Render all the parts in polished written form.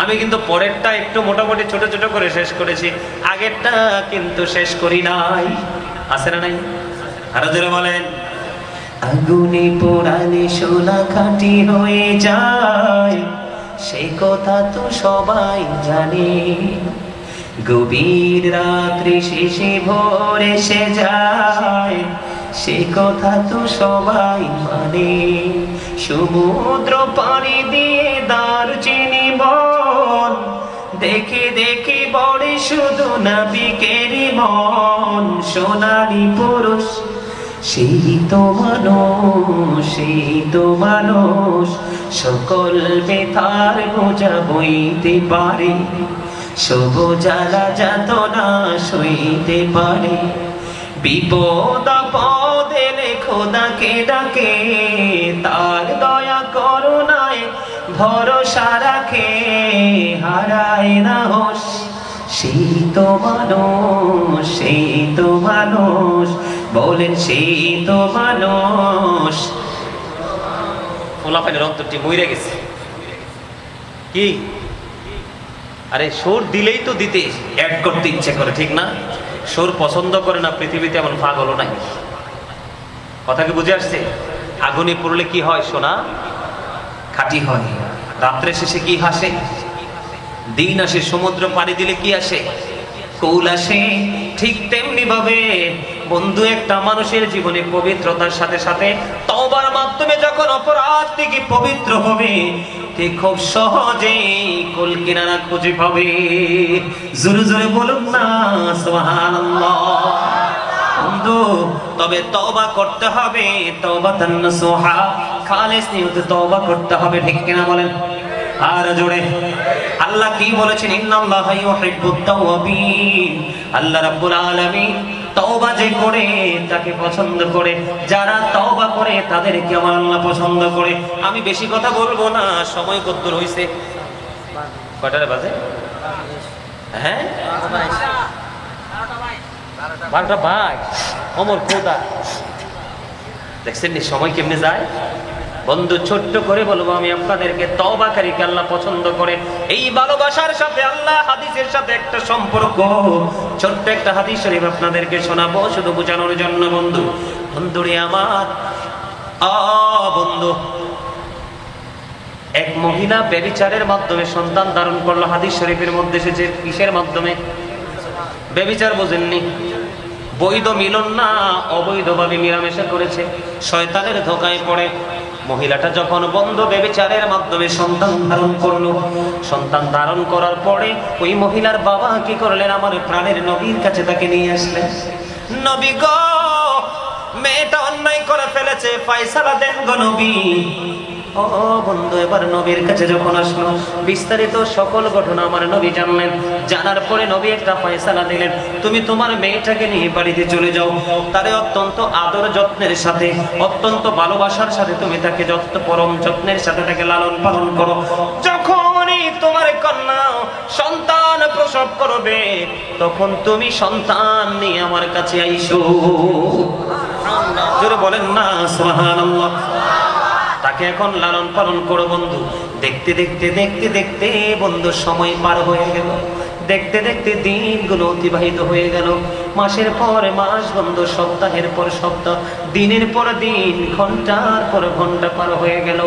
আমি কিন্তু পরেরটা একটু মোটামুটি ছোট ছোট করে শেষ করেছি, আগেরটা কিন্তু শেষ করি নাই। আছে না নাই? আরো জোরে বলেন। আগুনে পোড়ালে সোনা খাঁটি হয়ে যায়, সে কথা তো সবাই জানে। গভীর রাত্রি শেষে ভোর এসে যায়, সে কথা তো সবাই মানে। সমুদ্র পাড়ি দিয়ে দারুচিনি বন, দেখে দেখে বড়ে শুধু নাবিকের মন। সোনালি পুরুষ সেই তো মানুষ, সেই তো মানুষ, সকল বেতার বোঝা বইতে পারে, শুভ জ্বালা যাতনা সইতে পারে। বিপদ আপদ এলে খোদাকে ডাকে, তার দয়া করুণায় ভরসা রাখে, হারায় না হোশ সেই তো মানুষ, সেই তো মানুষ। বলেন সেই তো মানুষ। ফোলাফাইনের অন্তরটি মইরে গেছে কি? আরে সুর দিলেই তো দিতে অ্যাড করতে ইচ্ছে করে, ঠিক না? সুর পছন্দ করে না পৃথিবীতে এমন পাগলও নাই। কথা কি বুঝে আসছে? আগুনে পড়লে কি হয়? সোনা খাঁটি হয়। রাত্রে শেষে কি হাসে? দিন আসে। সমুদ্র পাড়ি দিলে কি আসে? কুল আসে। ঠিক তেমনি ভাবে বন্ধু, একটা মানুষের জীবনে পবিত্রতার সাথে সাথে তওবার মাধ্যমে যখন অপরাধ থেকে পবিত্র হবে, ঠিক খুব সহজেই কুল কিনারা খুঁজে পাবে। জোরে জোরে বলুন না সুবহানাল্লাহ। বন্ধু, তবে তওবা করতে হবে, তওবাতান নাসুহা, খালিস নিয়তে তওবা করতে হবে, ঠিক কিনা বলেন? আর জোরে। আল্লাহ কি বলেছেন? ইন্নাল্লাহা ইউহিব্বুত তাওয়াবিন। আল্লাহ রাব্বুল আলামিন তওবা যে করে তাকে পছন্দ করে, যারা তওবা করে তাদেরকে আমার আল্লাহ পছন্দ করে। আমি বেশি কথা বলবো না, সময় কতদূর হইছে? কয়টা বাজে? হ্যাঁ, 12টা ভাই। ওমর খোদা, দেখছেন নি সময় কেমনে যায়? বন্ধু, ছোট্ট করে বলবো আমি আপনাদেরকে, তওবাকারীকে আল্লাহ পছন্দ করে। এই ভালোবাসার সাথে আল্লাহ হাদিসের সাথে একটা সম্পর্ক। ছোট্ট একটা হাদিস শরীফ আপনাদেরকে শোনাবো শুধু বোঝানোর জন্য। বন্ধু, বন্ধুরে আমার, বন্ধু, এক মহিলা ব্যভিচারের মাধ্যমে সন্তান ধারণ করলো। হাদিস শরীফের মধ্যে এসেছে কিসের মাধ্যমে? ব্যভিচার বোঝেননি? বৈধ মিলন না, অবৈধভাবে মিলামেশা করেছে, শয়তানের ধোঁকায় পড়ে মহিলাটা যখন বন্ধু ব্যভিচারের মাধ্যমে সন্তান ধারণ করলো। সন্তান ধারণ করার পরে ওই মহিলার বাবা কি করলেন? আমার প্রাণের নবীর কাছে তাকে নিয়ে আসলেন। নবী গো, মেয়েটা অন্যায় করে ফেলেছে, ফয়সালা দেন গো নবী। ও বন্ধু, এবার নবীর কাছে যখন আসলো, বিস্তারিত সকল ঘটনা আমার নবী জানলেন। জানার পরে নবী একটা ফয়সালা দিলেন, তুমি তোমার মেয়েটাকে নিয়ে বাড়িতে চলে যাও, তারে অত্যন্ত আদর যত্নের সাথে, অত্যন্ত ভালোবাসার সাথে তুমি তাকে পরম যত্নের সাথে তাকে লালন পালন করো। যখনই তোমার কন্যা সন্তান প্রসব করবে, তখন তুমি সন্তান নিয়ে আমার কাছে আইসো। জোরে বলেন না সুবহানাল্লাহ। তাকে এখন লালন পালন করো। বন্ধু, দেখতে দেখতে দেখতে দেখতে বন্ধু সময় পার হয়ে গেল। দেখতে দেখতে দিনগুলো অতিবাহিত হয়ে গেল। মাসের পর মাস, বন্ধু, সপ্তাহের পর সপ্তাহ, দিনের পর দিন, ঘন্টার পর ঘন্টা পার হয়ে গেল।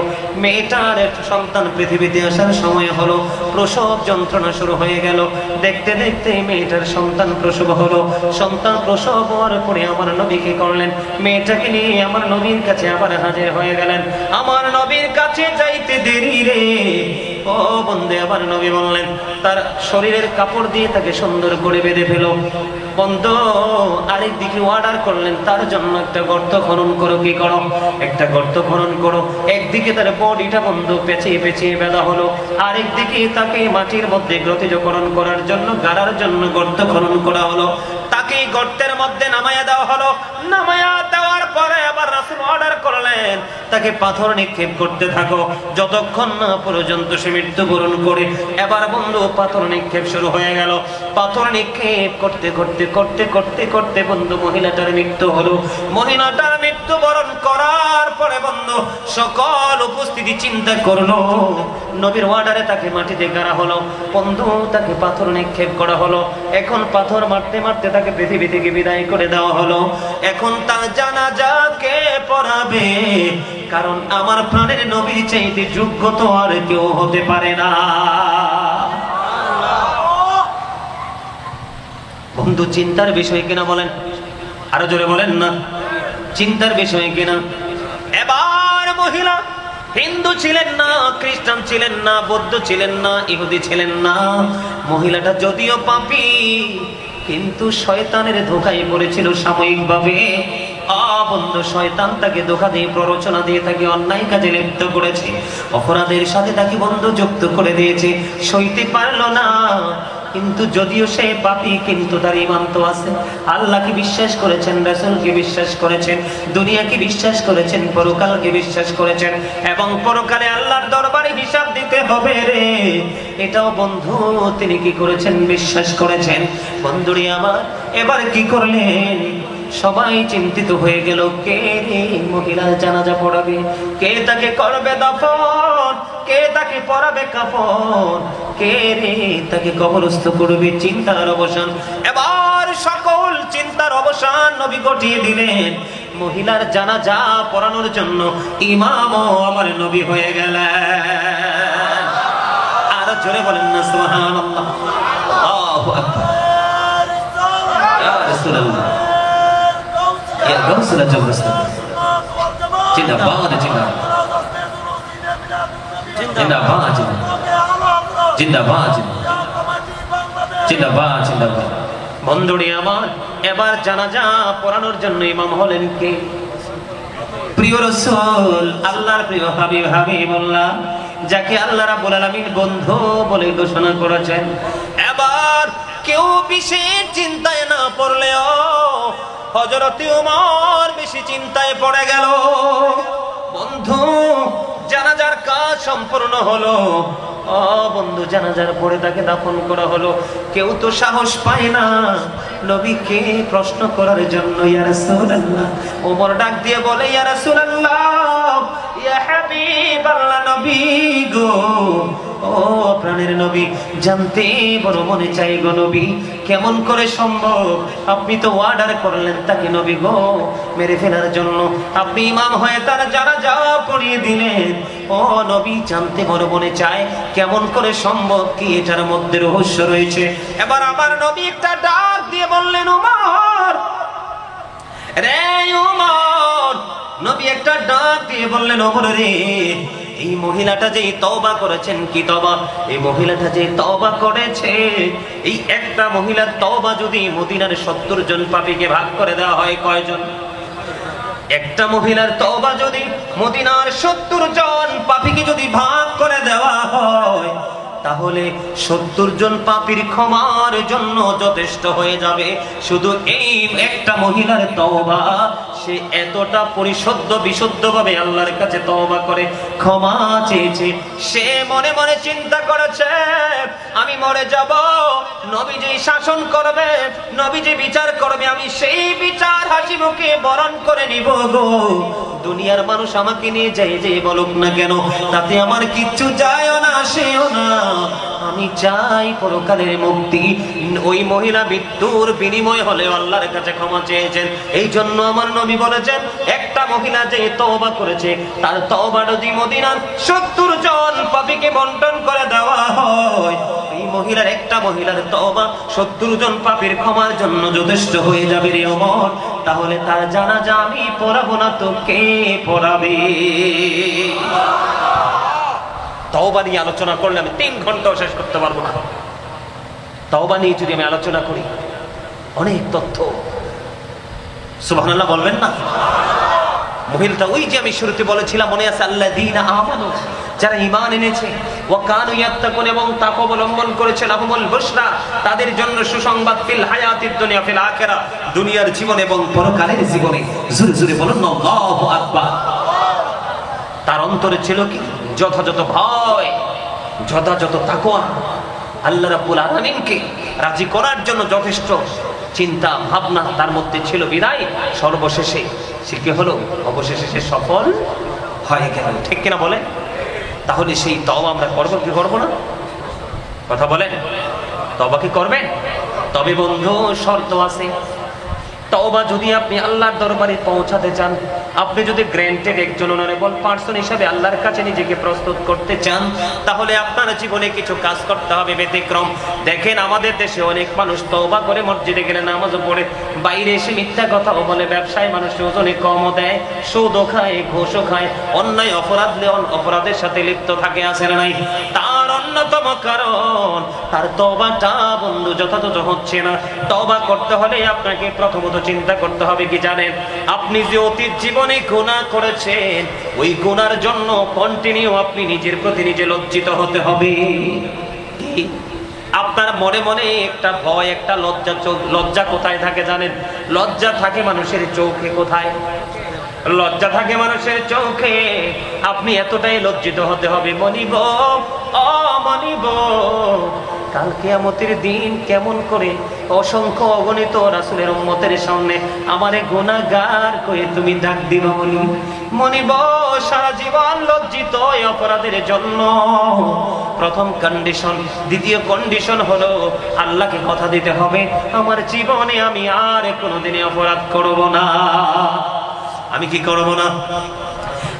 মেয়েটার সন্তান পৃথিবীতে আসার সময় হলো। প্রসব যন্ত্রণা শুরু হয়ে গেল। দেখতে দেখতে মেয়েটার সন্তান প্রসব হলো। সন্তান প্রসব হওয়ার পরে আমার নবীকে করলেন, মেয়েটাকে নিয়ে আমার নবীর কাছে আবার হাজির হয়ে গেলেন। আমার নবীর কাছে যাইতে দেরি রে, ও বন্ধু, আবার নবী বললেন তার শরীরের কাপড় দিয়ে তাকে সুন্দর করে বেঁধে ফেলো। বন্ধু, আরেকদিকে অর্ডার করলেন তার জন্য একটা গর্ত খনন করো। কি করো? একটা গর্ত খনন করো। একদিকে তার বডিটা বন্ধু পেঁচিয়ে পেঁচিয়ে বেঁধা হলো, আরেকদিকে তাকে মাটির মধ্যে গ্রথিতকরণ করার জন্য, গাড়ার জন্য গর্ত খনন করা হলো। তাকে গর্তের মধ্যে নামায়া দেওয়া হলো। নামায়া দেওয়ার পরে আবার রাসূল অর্ডার করলেন তাকে পাথর নিক্ষেপ করতে থাকো, যতক্ষণ না পর্যন্ত সে মৃত্যুবরণ করে। এবার বন্ধু পাথর নিক্ষেপ শুরু হয়ে গেল। পাথর নিক্ষেপ করতে করতে করতে করতে করতে বন্ধু মহিলাটার মৃত্যু হলো। মহিলাটার মৃত্যুবরণ করার পরে বন্ধু সকল উপস্থিত পরিস্থিতি চিন্তা করলো, নবীর অর্ডারে তাকে মাটিতে গাড়া হলো, বন্ধু তাকে পাথর নিক্ষেপ করা হলো। এখন পাথর মারতে মারতে তাকে পৃথিবী থেকে বিদায় করে দেওয়া হলো। এখন তার জানাজা কে পড়াবে? কারণ আমার প্রাণের নবীর চাইতে যোগ্য তো আর কেউ হতে পারে না। বন্ধু চিন্তার বিষয় কিনা বলেন, আরো জোরে বলেন না, চিন্তার বিষয় কিনা? এবার মহিলা হিন্দু ছিলেন না, খ্রিস্টান ছিলেন না, বৌদ্ধ ছিলেন না, ইহুদি ছিলেন না। মহিলাটা যদিও পাপী, কিন্তু শয়তানের ধোঁকায় পড়েছিল সাময়িকভাবে। বন্ধু শয়তান তাকে ধোঁকা দিয়ে, প্ররোচনা দিয়ে তাকে অন্যায় কাজে লিপ্ত করেছে, অপরাধের সাথে তাকে বন্ধু যুক্ত করে দিয়েছে। সইতে পারলো না, কিন্তু যদিও সে পাপী, কিন্তু তার ঈমান তো আছে। আল্লাহকে বিশ্বাস করেছেন, রাসূলকে বিশ্বাস করেছেন, দুনিয়াকে বিশ্বাস করেছেন, পরকালকে বিশ্বাস করেছেন, এবং পরকালে আল্লাহর দরবারে হিসাব দিতে হবে রে, এটাও বন্ধু তিনি কি করেছেন? বিশ্বাস করেছেন। বন্ধুরে আমার, এবার কি করলেন? সবাই চিন্তিত হয়ে গেল, কে রে মহিলার জানাজা পড়াবে, কে তাকে করবে দাফন, কে তাকে পরাবে কাফন, কে রে তাকে কবরস্থ করবে। চিন্তার অবসান, এবার সকল চিন্তার অবসান নবী ঘটিয়ে দিলেন। মহিলার জানাজা পড়ানোর জন্য ইমামও আমার নবী হয়ে গেলেন। আর জোরে বলেন না সুবহানাল্লাহ, আল্লাহু আকবার, ইয়া রাসূলুল্লাহ, ইয়া গাউসুল জাবরস্তান, জিন্দাবাদ, জিন্দাবাদ, জিন্দাবাদ, জিন্দাবাদ, জিন্দাবাদ, জিন্দাবাদ। বন্ধুরে আমার, এবার জানাজা পড়ানোর জন্য ইমাম হলেন কে? প্রিয় রাসূল, আল্লাহর প্রিয় হাবিব, হাবিবুল্লাহ, যাকে আল্লাহ রাব্বুল আলামিন বন্ধু বলে ঘোষণা করেছেন। এবার কেউ বিশেষ চিন্তায় না পড়লেও হযরত ওমর বেশি চিন্তায় পড়ে গেল। বন্ধু জানাজার কাজ সম্পূর্ণ হলো। বন্ধু জানাজার পরে তাকে দাফন করা হলো। কেউ তো সাহস পায় না নবীকে প্রশ্ন করার জন্য। ইয়া রাসূলুল্লাহ, ওমর ডাক দিয়ে বলে, ইয়া রাসূলুল্লাহ, ইয়া হাবিবাল্লাহ, নবী গো, ও প্রাণের নবী, জানতে বড় মনে চাই গো নবী, কেমন করে সম্ভব? আপনি তো অর্ডার করলেন তাকে নবী গো মেরে ফেলার জন্য, আপনি ইমাম হয়ে তার জানাজা পড়িয়ে দিলেন। ও নবী, জানতে বড় মনে চায়, কেমন করে সম্ভব? কি এটার মধ্যে রহস্য রয়েছে? এবার আমার নবী একটা ডাক দিয়ে বললেন, ওমর রে, ওমর। নবী একটা ডাক দিয়ে বললেন, ওমর রে, এই মহিলাটা যে তওবা করেছেন, কি তওবা? এই মহিলাটা যে তওবা করেছে, এই একটা মহিলার তওবা যদি মদিনার 70 জন পাপীকে ভাগ করে দেওয়া হয়, কয়জন? একটা মহিলার তওবা যদি মদিনার 70 জন পাপীকে যদি ভাগ করে দেওয়া হয়, তাহলে 70 জন পাপীর ক্ষমার জন্য যথেষ্ট হয়ে যাবে। শুধু এই একটা মহিলার তওবা, সে এতটা পরিশুদ্ধ বিশুদ্ধভাবে আল্লাহর কাছে তওবা করে ক্ষমা চেয়েছে। সে মনে মনে চিন্তা করেছে, আমি মরে যাব, নবী যে শাসন করবে, নবী যে বিচার করবে, আমি সেই বিচার হাসি মুখে বরণ করে নিব গো। দুনিয়ার মানুষ আমাকে নিয়ে যায় যে বলুক না কেন, তাতে আমার কিচ্ছু যায়ও না, আসেও না। আমি চাই পরকালের মুক্তি। ওই মহিলা মৃত্যুর বিনিময় হলে আল্লাহর কাছে ক্ষমা চেয়েছেন। এই জন্য আমার নবী বলেছেন, একটা মহিলা যে তওবা করেছে, তার তওবা যদি মদিনার 70 জন পাপীকে বন্টন করে দেওয়া হয়, এই মহিলার একটা মহিলার তওবা 70 জন পাপীর ক্ষমার জন্য যথেষ্ট হয়ে যাবে রে ওমর। তাহলে তার জানাজা আমি পড়াবো না তো কে পড়াবে? তওবা নিয়ে আলোচনা করলে আমি 3 ঘন্টাও শেষ করতে পারবো না। তওবা নিয়ে যদি আমি আলোচনা করি, অনেক তথ্য। সুবহানাল্লাহ বলবেন না? মহিলাটা ওই যে আমি শুরুতে বলেছিলাম, মনে আছে, আল্লাযীনা আমানু, যারা ঈমান এনেছে, ওয়া কানু ইয়াত্তাকুন, এবং তাকওয়া অবলম্বন করেছে, লাহুমুল বুশরা, তাদের জন্য সুসংবাদ, ফিল হায়াতিদ দুনিয়া ফিল আখিরা, দুনিয়ার জীবন এবং পরকালের জীবনে। জোরে জোরে বলুন আল্লাহু আকবার। তার অন্তরে ছিল কি? যথাযথ ভয়, যথাযথ তাকওয়া, আল্লাহ রাব্বুল আলামিনকে রাজি করার জন্য যথেষ্ট চিন্তা ভাবনা তার মধ্যে ছিল। বিদায় সর্বশেষে সে কি হলো? অবশেষে সে সফল হয়ে গেল। ঠিক কিনা বলে? তাহলে সেই তওবা আমরা করবো কি করবো না? কথা বলেন, তওবা কি করবেন? তবে বন্ধু শর্ত আছে। তওবা যদি আপনি আল্লাহর দরবারে পৌঁছাতে চান, আপনি যদি গ্র্যান্টেড একজন অনারেবল পারসন হিসাবে আল্লাহর কাছে নিজেকে প্রস্তুত করতে চান, তাহলে আপনার জীবনে কিছু কাজ করতে হবে ব্যতিক্রম। দেখেন আমাদের দেশে অনেক মানুষ তওবা করে মসজিদে গেলে নামাজও পড়ে, বাইরে এসে মিথ্যা কথাও বলে, ব্যবসায় মানুষ ওজনে কমও দেয়, সুদও খায়, ঘুষও খায়, অন্যায় অপরাধের সাথে লিপ্ত থাকে, আছে না নাই? তার অন্যতম কারণ তার তওবাটা বন্ধু যথাযথ হচ্ছে না। তওবা করতে হলে আপনাকে প্রথমত চিন্তা করতে হবে কি জানেন? আপনি যে অতীত জীবনে গুনাহ করেছেন, ওই গুনার জন্য কন্টিনিউ আপনি নিজের প্রতি নিজে লজ্জিত হতে হবে। আপনার মনে মনে একটা ভয়, একটা লজ্জা কোথায় থাকে জানেন? লজ্জা থাকে মানুষের চোখে। কোথায় লজ্জা থাকে? মানুষের চোখে। আপনি এতটাই লজ্জিত হতে হবে, মনিব ও মনিব, কাল কিয়ামতের দিন কেমন করে অসংখ্য অগণিত রাসূলের উম্মতের সামনে আমারে গুনাহগার কয়ে তুমি ডাক দিবা? মনিব সারা জীবন লজ্জিত এই অপরাধের জন্য। প্রথম কন্ডিশন। দ্বিতীয় কন্ডিশন হলো আল্লাহকে কথা দিতে হবে, আমার জীবনে আমি আর কোনোদিনই অপরাধ করব না। আমি কি করব না?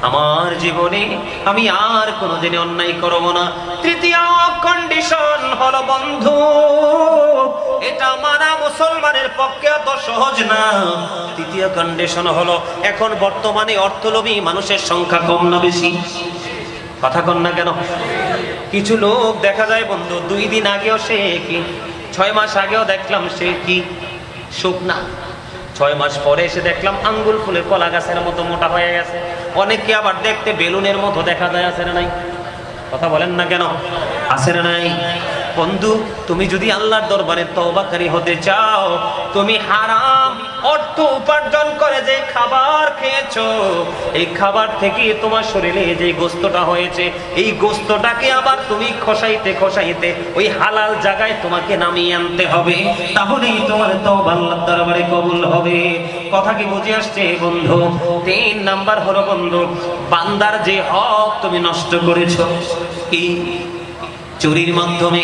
আমার জীবনে আমি আর কোনোদিন অন্যায় করব না। তৃতীয় কন্ডিশন হলো বন্ধু, এটা মানা মুসলমানের পক্ষে এত সহজ না। তৃতীয় কন্ডিশন হলো, এখন বর্তমানে অর্থলোভী মানুষের সংখ্যা কম না বেশি? কথা কন না কেন? কিছু লোক দেখা যায় বন্ধু 2 দিন আগেও সে কি, 6 মাস আগেও দেখলাম সে কি শুকনা, 6 মাস পরে এসে দেখলাম আঙ্গুল ফুলে কলা গাছের মতো মোটা হয়ে গেছে। অনেকে আবার দেখতে বেলুনের মতো দেখা যায়, আছে না নাই? কথা বলেন না কেন? আছে না নাই? বন্ধু তুমি যদি আল্লাহর দরবারে তওবাকারী হতে চাও, তুমি হারাম অর্থ উপার্জন করে যে খাবার খেয়েছো, এই খাবার থেকে তোমার শরীরে যে গোস্তটা হয়েছে, এই গোস্তটাকে আবার তুমি খসাইতে খসাইতে ওই হালাল জায়গায় তোমাকে নামিয়ে আনতে হবে, তাহলেই তোমার তওবা আল্লাহর দরবারে কবুল হবে। কথা কি বুঝে আসছে বন্ধু? 3 নাম্বার হলো বন্ধু, বান্দার যে হক তুমি নষ্ট করেছো, কি চুরির মাধ্যমে,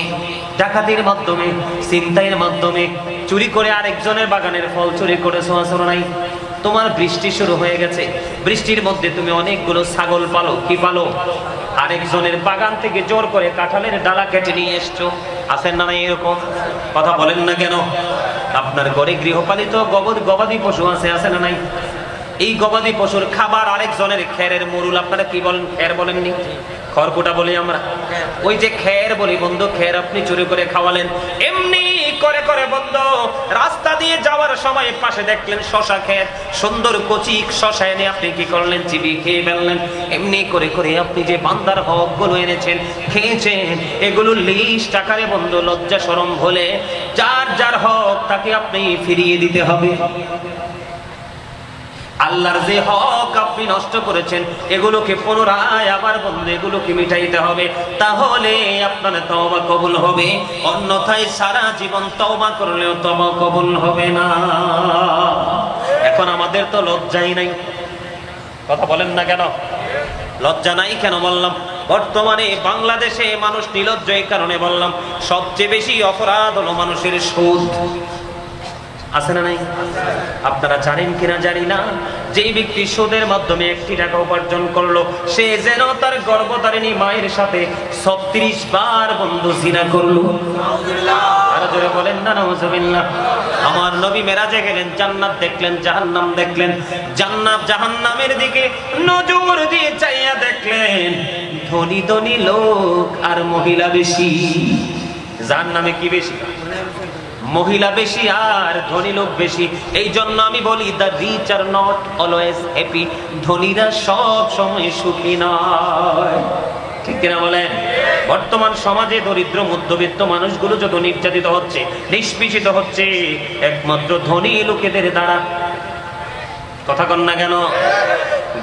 ডাকাতির মাধ্যমে, ছিনতাইয়ের মাধ্যমে, চুরি করে আরেকজনের বাগানের ফল চুরি করেছো, আসলে নাই? তোমার বৃষ্টি শুরু হয়ে গেছে, বৃষ্টির মধ্যে তুমি অনেকগুলো ছাগল পালো, কি পালো? আরেকজনের বাগান থেকে জোর করে কাঁঠালের ডালা কেটে নিয়ে এসছো, আছেন না নাই এরকম? কথা বলেন না কেন? আপনার ঘরে গৃহপালিত গবাদি পশু আছে, আছে না নাই? এই গবাদি পশুর খাবার আরেকজনের খেরের মুরুল, আপনারা কি বলেন? খের বলেননি? খড়কুটা বলি আমরা, ওই যে খের বলি বন্ধু, খের আপনি চুরি করে খাওয়ালেন। এমনি করে করে বন্ধু রাস্তা দিয়ে যাওয়ার সময় পাশে দেখলেন শশা খেত, সুন্দর কচি শশা এনে আপনি কি করলেন? চিবিয়ে খেয়ে ফেললেন। এমনি করে করে আপনি যে বান্দার হক গুলো এনেছেন, খেয়েছেন, এগুলো লিস্ট আকারে বন্ধু লজ্জা শরম ভুলে যার যার হক তাকে আপনি ফিরিয়ে দিতে হবে। আল্লাহর যে হক আপনি নষ্ট করেছেন, এগুলোকে পুনরায় আবার বন্ধু এগুলোকে মিটাইতে হবে, তাহলে আপনার তওবা কবুল হবে। অন্যথায় সারা জীবন তওবা করলেও তওবা কবুল হবে না। এখন আমাদের তো লজ্জাই নাই, কথা বলেন না কেন? লজ্জা নাই কেন বললাম? বর্তমানে বাংলাদেশে মানুষ নির্লজ্জ, এই কারণে বললাম সবচেয়ে বেশি অপরাধ হলো মানুষের সুদ, আছে না নাই? আপনারা জানেন কিনা জানি না, যে ব্যক্তি সুদের মাধ্যমে 1 টাকা উপার্জন করলো, সে যেন তার গর্ভধারিণী মায়ের সাথে 36 বার বন্ধু জিনা করলো। আরো জোরে বলেন না নাউজুবিল্লাহ। আমার নবী মেরাজে গেলেন, জান্নাত দেখলেন, জাহান্নাম দেখলেন। জান্নাত জাহান্নামের দিকে নজর দিয়ে চাইয়া দেখলেন ধনী ধনী লোক আর মহিলা বেশি। জাহান্নামে কি বেশি? মহিলা বেশি আর ধনী লোক বেশি। এই জন্য আমি বলি the rich are not always happy, ধনীরা সব সময় সুখী নয়, ঠিক কিনা বলেন? বর্তমান সমাজে দরিদ্র মধ্যবিত্ত মানুষগুলো যত নির্যাতিত হচ্ছে, নিষ্পেষিত হচ্ছে, একমাত্র ধনী লোকেদের দ্বারা। কথা কন না কেন?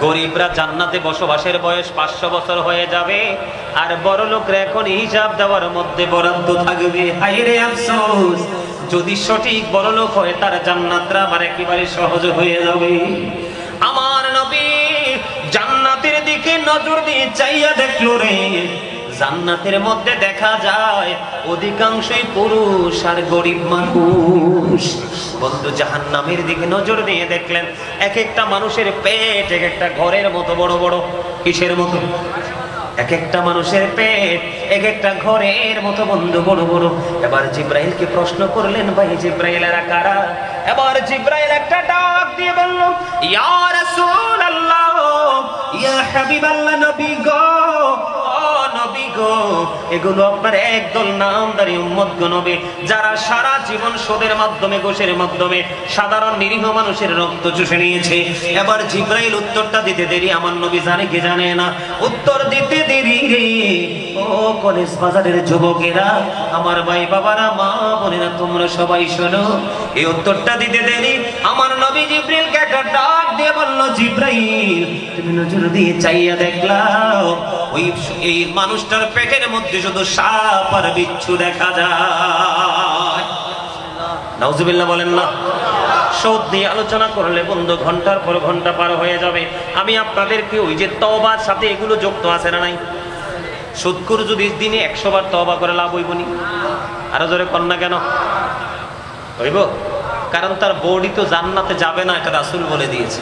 গরিবরা জান্নাতে বসবাসের বয়স 500 বছর হয়ে যাবে, আর বড় লোকরা এখন হিসাব দেওয়ার মধ্যে বরাদ্দ থাকবে। হায়রে আফসোস, যদি সঠিক বড় লোক হয় তার জান্নাতটা আবার একেবারে সহজ হয়ে যাবে। আমার নবী জান্নাতের দিকে নজর দিয়ে চাইয়া দেখলো রে, জান্নাতের মধ্যে দেখা যায় অধিকাংশই পুরুষ আর গরিব মানুষ। বন্ধু জাহান্নামের দিকে নজর দিয়ে দেখলেন এক একটা মানুষের পেট এক একটা ঘরের মতো বড় বড়। কিসের মতো? এক একটা মানুষের পেট এক একটা ঘরের মতো বন্ধু বড় বড়। এবার জিব্রাইলকে প্রশ্ন করলেন, ভাই জিব্রাইলেরা কারা? এবার জিব্রাইল একটা ডাক দিয়ে বলল, ইয়া রাসূলুল্লাহ, ইয়া হাবিবাল্লাহ, নবী গো, নবী গো, এগুলো আপনার একদল নামদারি উম্মত গো নবী, যারা সারা জীবন সুদের মাধ্যমে, ঘুষের মাধ্যমে সাধারণ নিরীহ মানুষের রক্ত চুষে নিয়েছে। এবার জিব্রাইল উত্তরটা দিতে দেরি, আমার নবী জানে কি জানে না, উত্তর দিতে দেরি রে। ও কলেজ বাজারের যুবকেরা, আমার ভাই বাবারা, মা বোনেরা, তোমরা সবাই শোনো, এই উত্তরটা দিতে দেরি। আমার নবী জিব্রাইলকে একটা ডাক দিয়ে বলল, জিব্রাইল তুমি নজর দিয়ে চাইয়া দেখলাম ওই এই মানুষটার পেটের মধ্যে শুধু সাপ আর বিচ্ছু দেখা যায়। নাউজুবিল্লাহ বলেন না। সুদ নিয়ে আলোচনা করলে বন্ধু ঘন্টার পর ঘন্টা পার হয়ে যাবে। আমি আপনাদেরকে ওই যে তওবার সাথে এগুলো যুক্ত আছে না নাই? সুদখোর যদি দিনে 100 বার তওবা করে লাভ হইব নি? আরো জোরে কন্যা কেন হইব? কারণ তার বডি তো জান্নাতে যাবে না, এটা রাসূল বলে দিয়েছে।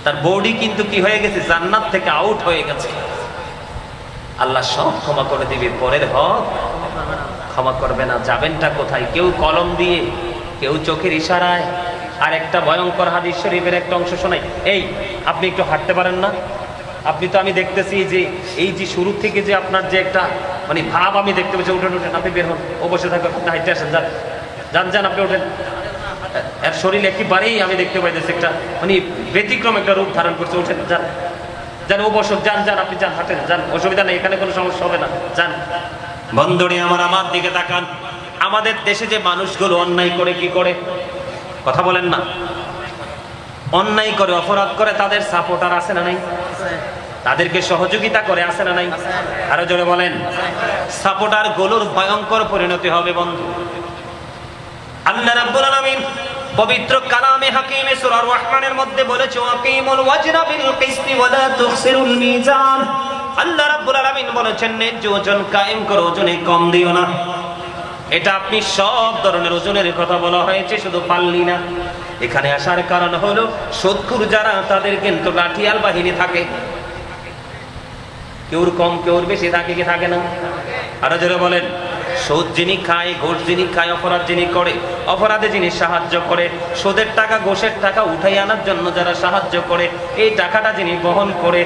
তার বডি কিন্তু কি হয়ে গেছে? জান্নাত থেকে আউট হয়ে গেছে। আল্লাহ সব ক্ষমা করে দিবে, পরের হক ক্ষমা করবে না। যাবেনটা কোথায়? কেউ কলম দিয়ে, কেউ চোখের ইশারায়। আর একটা ভয়ঙ্কর হাদিস শরীফের একটা অংশ শোনাই। এই আপনি একটু হাঁটতে পারেন না? আপনি তো, আমি দেখতেছি যে এই যে শুরু থেকে যে আপনার যে একটা মানে ভাব আমি দেখতে পাচ্ছি, উঠেন উঠেন, আপনি বের হন, ও বসে থাকেন, হাঁটতে আসেন, যান যান যান, আপনি ওঠেন। এর শরীর একেবারেই আমি দেখতে পাইতেছি একটা মানে ব্যতিক্রম একটা রূপ ধারণ করছে। ওঠেন, যান যান, ও বসুক, যান যান, আপনি যান, হাঁটেন, যান, অসুবিধা নেই, এখানে কোনো সমস্যা হবে না, যান। বন্ধুরে আমার দিকে তাকান। আমাদের দেশে যে মানুষগুলো অন্যায় করে, কি করে কথা বলেন না, অন্যায় করে, অপরাধ করে, তাদের সাপোর্টার আছে না নাই? তাদেরকে সহযোগিতা করে, আছে না নাই? আরো জোরে বলেন। সাপোর্টার গুলোর ভয়ঙ্কর পরিণতি হবে বন্ধু। আল্লাহ রাব্বুল আলামিন পবিত্র কালামে হাকিমে সূরা আর-রহমানের মধ্যে বলেছে, ওয়াকিমুল ওয়াজনা বিল কিসতি ওয়া লা তুখসিরুল মিজান। আল্লাহ রাব্বুল আলামিন বলেছেন, ন্যায্য ওজন কায়েম করো, ওজনে কম দিও না। এটা আপনি সব ধরনের ওজনের কথা বলা হয়েছে, শুধু পাল্লি না। এখানে আসার কারণ হলো সুদখোর যারা, তাদের কিন্তু লাঠিয়াল বাহিনী থাকে। কেউর কম কেউর বেশি থাকে, কি থাকে না? আরো জোরে বলেন। সুদ যিনি খায়, ঘুষ যিনি খায়, অপরাধ যিনি করে, অপরাধে যিনি সাহায্য করে, সুদের টাকা ঘুষের টাকা উঠাই আনার জন্য যারা সাহায্য করে, এই টাকাটা যিনি বহন করে,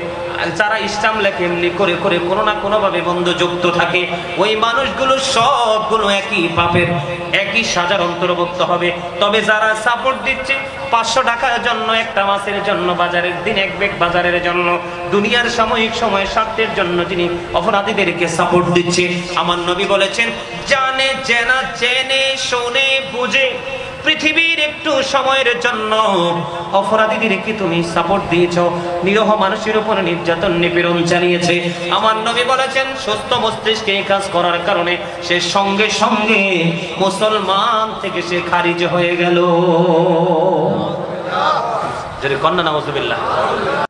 যারা ইসলাম লেখে এমনি করে করে কোনো না কোনো ভাবে বন্ধু যুক্ত থাকে, ওই মানুষগুলো সবগুলো একই পাপের, একই সাজার অন্তর্ভুক্ত হবে। তবে যারা সাপোর্ট দিচ্ছে 500 টাকার জন্য, একটা মাসের জন্য, বাজারের দিন এক বেগ বাজারের জন্য, দুনিয়ার সাময়িক সময় স্বার্থের জন্য যিনি অপরাধীদেরকে সাপোর্ট দিচ্ছে, আমার নবী বলেছেন, জানে জেনা, জেনে শুনে বুঝে পৃথিবীর একটু সময়ের জন্য অপরাধীদেরকে তুমি সাপোর্ট দিয়েছো, নিরীহ মানুষের উপর নির্যাতন নিপীড়ন চালিয়েছে, আমার নবী বলেছেন সুস্থ মস্তিষ্কে এই কাজ করার কারণে সে সঙ্গে সঙ্গে মুসলমান থেকে সে খারিজ হয়ে গেল। যদি কন্যা নাউজুবিল্লাহ।